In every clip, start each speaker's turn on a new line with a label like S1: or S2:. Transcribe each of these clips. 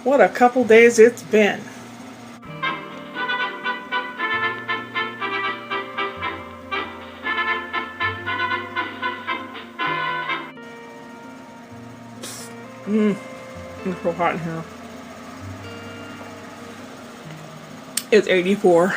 S1: What a couple days it's been. It's so hot in here. It's 84.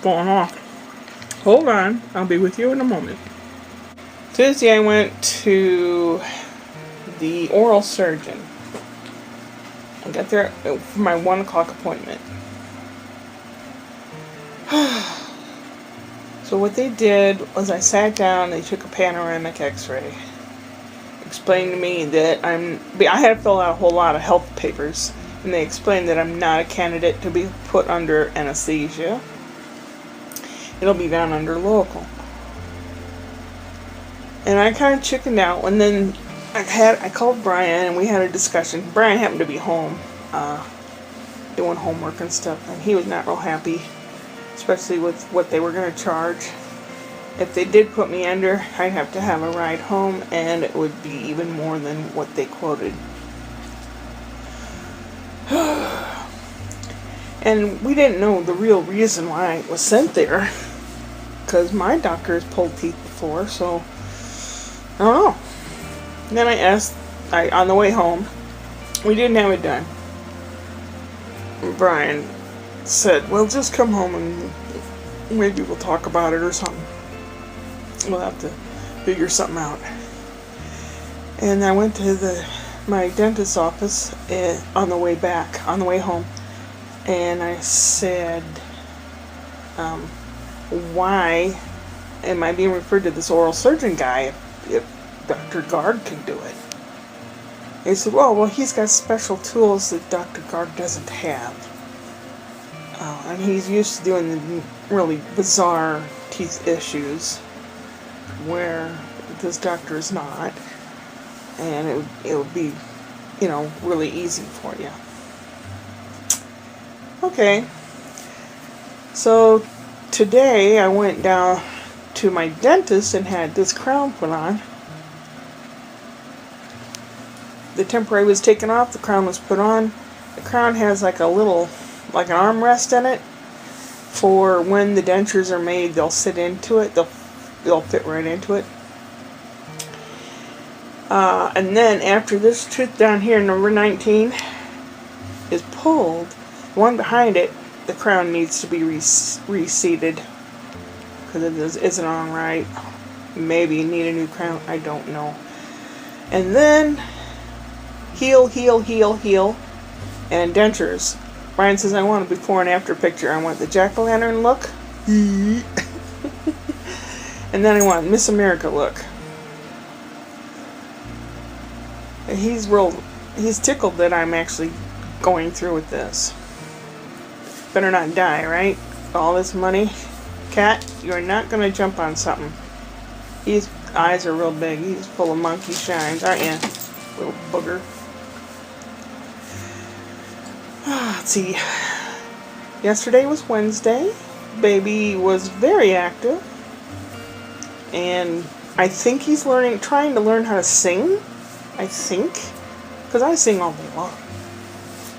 S1: Going off. Hold on, I'll be with you in a moment. Tuesday I went to the oral surgeon. I got there for my 1 o'clock appointment. So what they did was I sat down, they took a panoramic x-ray. Explained to me that I had to fill out a whole lot of health papers, and they explained that I'm not a candidate to be put under anesthesia. It'll be done under local. And I kind of chickened out, and then I called Brian and we had a discussion. Brian happened to be home, doing homework and stuff, and he was not real happy, especially with what they were going to charge. If they did put me under, I'd have to have a ride home, and it would be even more than what they quoted. And we didn't know the real reason why I was sent there, because my doctor has pulled teeth before, so I don't know. And then I asked, on the way home, we didn't have it done. Brian said, well, just come home and maybe we'll talk about it or something. We'll have to figure something out. And I went to my dentist's office on the way home, and I said, why am I being referred to this oral surgeon guy if Dr. Gard can do it? He said, well, he's got special tools that Dr. Gard doesn't have. And he's used to doing the really bizarre teeth issues where this doctor is not. And it would be, really easy for you. Okay. So today I went down to my dentist and had this crown put on. The temporary was taken off, the crown was put on. The crown has like an armrest in it for when the dentures are made. They'll sit into it. They'll fit right into it. And then after this tooth down here, number 19, is pulled, the one behind it, the crown needs to be reseated because it isn't on right. Maybe you need a new crown. I don't know. And then heel, and dentures. Brian says, I want a before and after picture. I want the jack-o'-lantern look. And then I want Miss America look. And he's tickled that I'm actually going through with this. Better not die, right? All this money. Cat, you're not going to jump on something. His eyes are real big. He's full of monkey shines, aren't you? Little booger. Let's see. Yesterday was Wednesday. Baby was very active. And I think he's trying to learn how to sing. I think. Because I sing all day long.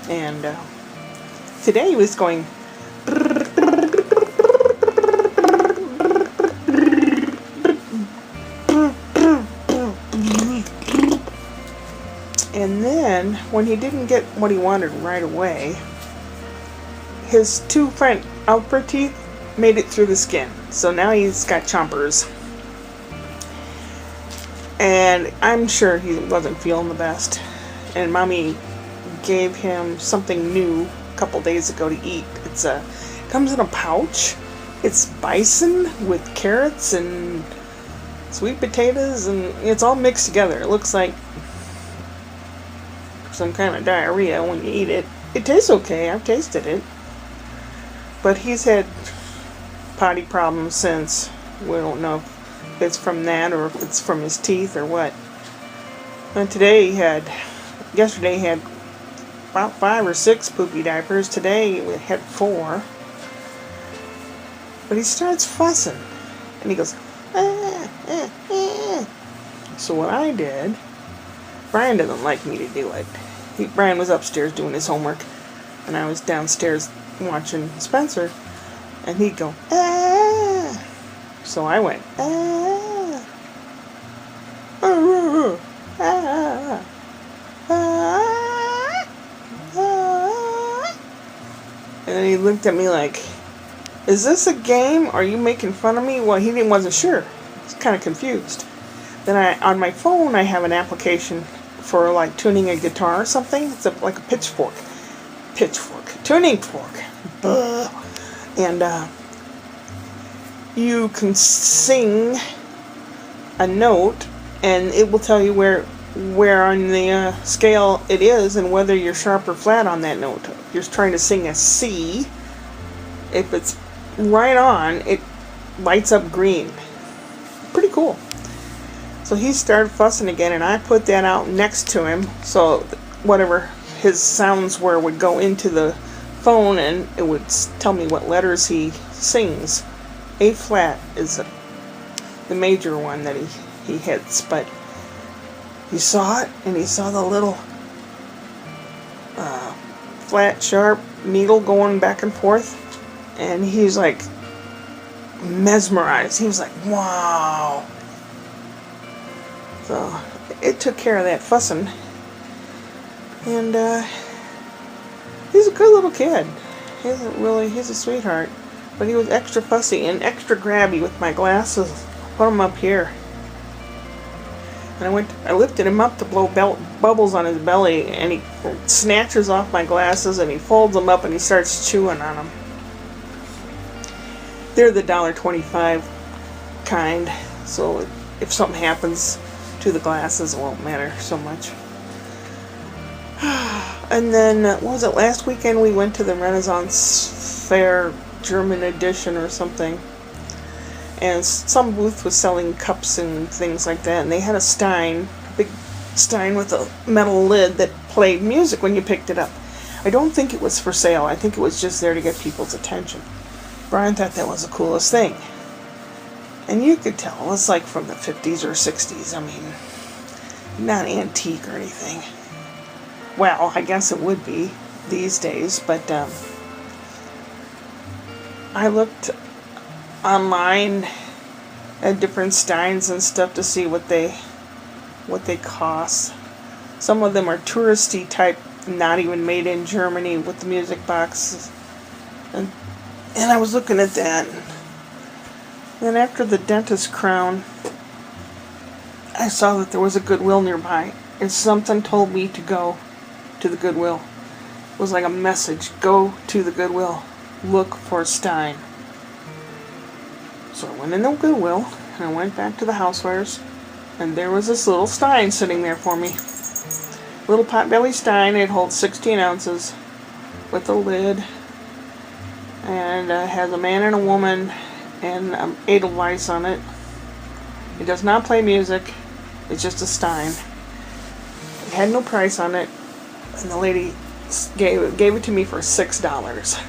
S1: And today he was going. And then, when he didn't get what he wanted right away, his 2 front upper teeth made it through the skin. So now he's got chompers. And I'm sure he wasn't feeling the best. And Mommy gave him something new a couple days ago to eat. It comes in a pouch. It's bison with carrots and sweet potatoes, and it's all mixed together. It looks like some kind of diarrhea when you eat it. It tastes okay. I've tasted it. But he's had potty problems since. We don't know if it's from that or if it's from his teeth or what. And yesterday he had about 5 or 6 poopy diapers. Today we had 4. But he starts fussing. And he goes, So what I did, Brian doesn't like me to do it. Brian was upstairs doing his homework, and I was downstairs watching Spencer, and he'd go, ah. So I went, ah, ah, ah, ah, ah. And then he looked at me like, is this a game? Are you making fun of me? Well, wasn't sure. He was kind of confused. Then on my phone, I have an application for like tuning a guitar or something. It's like a tuning fork. And you can sing a note, and it will tell you where on the scale it is, and whether you're sharp or flat on that note. If you're trying to sing a C, if it's right on, it lights up green. Pretty cool. So he started fussing again, and I put that out next to him, so whatever his sounds were would go into the phone, and it would tell me what letters he sings. A flat is the major one that he hits, but he saw it, and he saw the little flat, sharp needle going back and forth, and he's like mesmerized. He was like, wow. So it took care of that fussing, and he's a good little kid. He's a sweetheart, but he was extra fussy and extra grabby with my glasses. Put them up here, and I lifted him up to blow bubbles on his belly, and he snatches off my glasses, and he folds them up, and he starts chewing on them. They're the $1.25 kind, so if something happens to the glasses, it won't matter so much. And then, what was it, last weekend we went to the Renaissance Fair German edition or something, and some booth was selling cups and things like that, and they had a big stein with a metal lid that played music when you picked it up. I don't think it was for sale. I think it was just there to get people's attention. Brian thought that was the coolest thing. And you could tell it was like from the 50s or 60s. I mean, not antique or anything. Well, I guess it would be these days, but I looked online at different steins and stuff to see what they cost. Some of them are touristy type, not even made in Germany, with the music boxes. And I was looking at that. Then after the dentist crown, I saw that there was a Goodwill nearby, and something told me to go to the Goodwill. It was like a message: go to the Goodwill, look for Stein. So I went in the Goodwill, and I went back to the housewares, and there was this little Stein sitting there for me. Little potbelly Stein. It holds 16 ounces with a lid, and has a man and a woman and Edelweiss on it. It does not play music. It's just a Stein. It had no price on it, and the lady gave it to me for $6.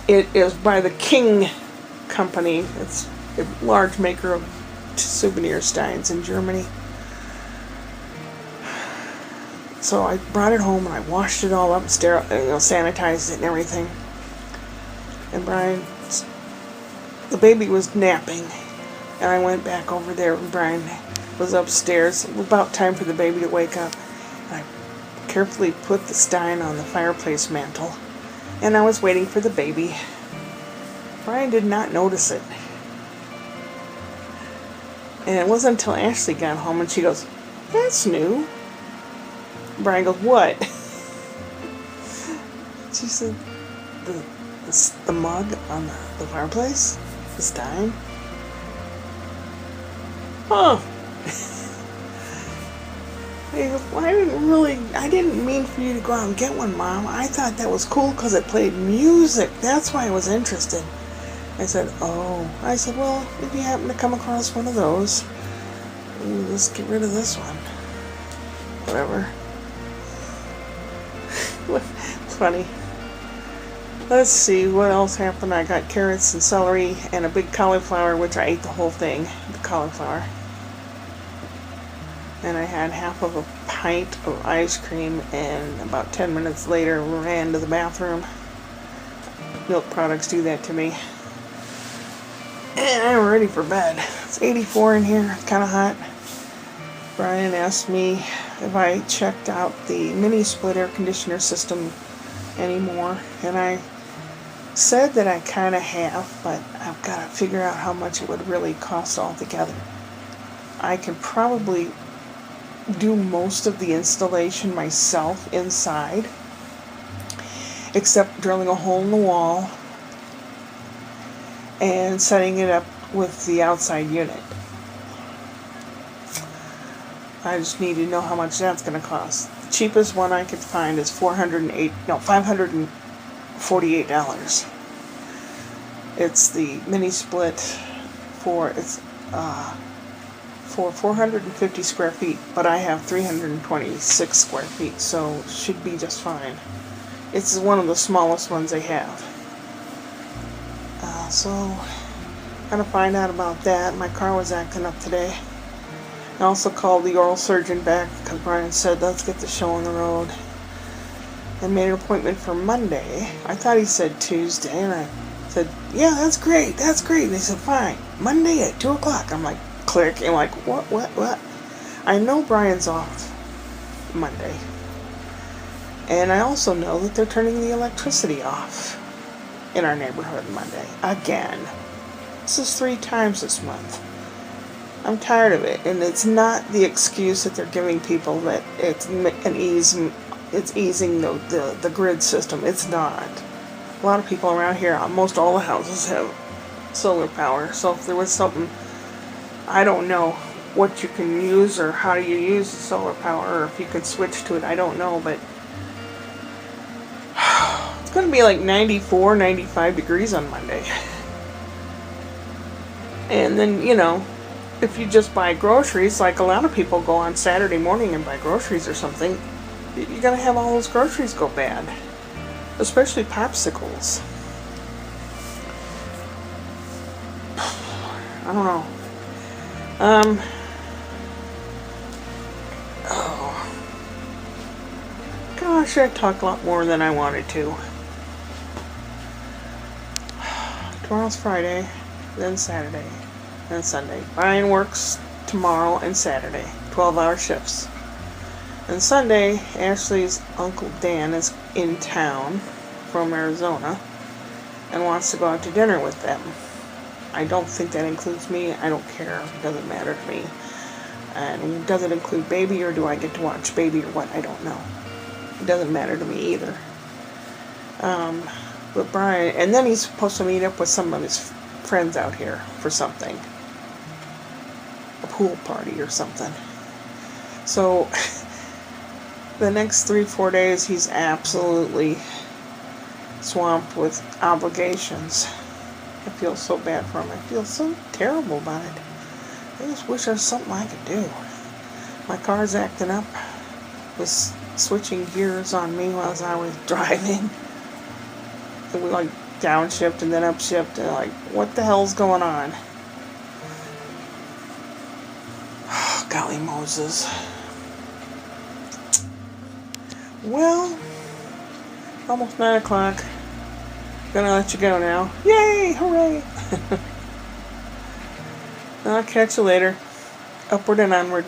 S1: It is by the King Company. It's a large maker of souvenir steins in Germany. So I brought it home, and I washed it all up, sanitized it and everything. And the baby was napping, and I went back over there, and Brian was upstairs. It was about time for the baby to wake up. And I carefully put the Stein on the fireplace mantle, and I was waiting for the baby. Brian did not notice it. And it wasn't until Ashley got home, and she goes, "That's new." Brian goes, "What?" She said, the mug on the fireplace? The Stein? Huh. He goes, well, I didn't mean for you to go out and get one, Mom. I thought that was cool because it played music. That's why I was interested. I said, oh. I said, well, if you happen to come across one of those, let's get rid of this one. Whatever. It's funny. Let's see, what else happened? I got carrots and celery and a big cauliflower, which I ate the whole thing, the cauliflower. and I had half of a pint of ice cream, and about 10 minutes later ran to the bathroom. Milk products do that to me. And I'm ready for bed. It's 84 in here. It's kind of hot. Brian asked me if I checked out the mini split air conditioner system anymore, and I said that I kind of have, but I've got to figure out how much it would really cost altogether. I can probably do most of the installation myself inside, except drilling a hole in the wall and setting it up with the outside unit. I just need to know how much that's going to cost. The cheapest one I could find is $548. It's the mini split for 450 square feet, but I have 326 square feet, so should be just fine. It's one of the smallest ones they have. So gotta find out about that. My car was acting up today. I also called the oral surgeon back because Brian said, let's get the show on the road. I made an appointment for Monday. I thought he said Tuesday, and I said, yeah, that's great. And they said, fine, Monday at 2 o'clock. I'm like, click. And like, what? I know Brian's off Monday. And I also know that they're turning the electricity off in our neighborhood Monday. Again. This is 3 times this month. I'm tired of it, and it's not the excuse that they're giving people that it's easing the grid system. It's not. A lot of people around here, almost all the houses have solar power, so if there was something, I don't know what you can use or how you use the solar power, or if you can switch to it, I don't know, but it's going to be like 94, 95 degrees on Monday. And then, if you just buy groceries, like a lot of people go on Saturday morning and buy groceries or something, you're going to have all those groceries go bad. Especially popsicles. I don't know. Oh. Gosh, I talk a lot more than I wanted to. Tomorrow's Friday, then Saturday, then Sunday. Brian works tomorrow and Saturday, 12-hour shifts. And Sunday, Ashley's Uncle Dan is in town from Arizona and wants to go out to dinner with them. I don't think that includes me. I don't care. It doesn't matter to me. And does it include Baby, or do I get to watch Baby, or what? I don't know. It doesn't matter to me either. But Brian, and then he's supposed to meet up with some of his friends out here for something. A pool party or something. So the next 3-4 days, he's absolutely swamped with obligations. I feel so bad for him. I feel so terrible about it. I just wish there was something I could do. My car's acting up. Was switching gears on me while I was driving. And we like downshift and then upshift, and like, what the hell's going on? Oh, golly Moses. Well, almost 9 o'clock. Gonna let you go now. Yay! Hooray! I'll catch you later. Upward and onward.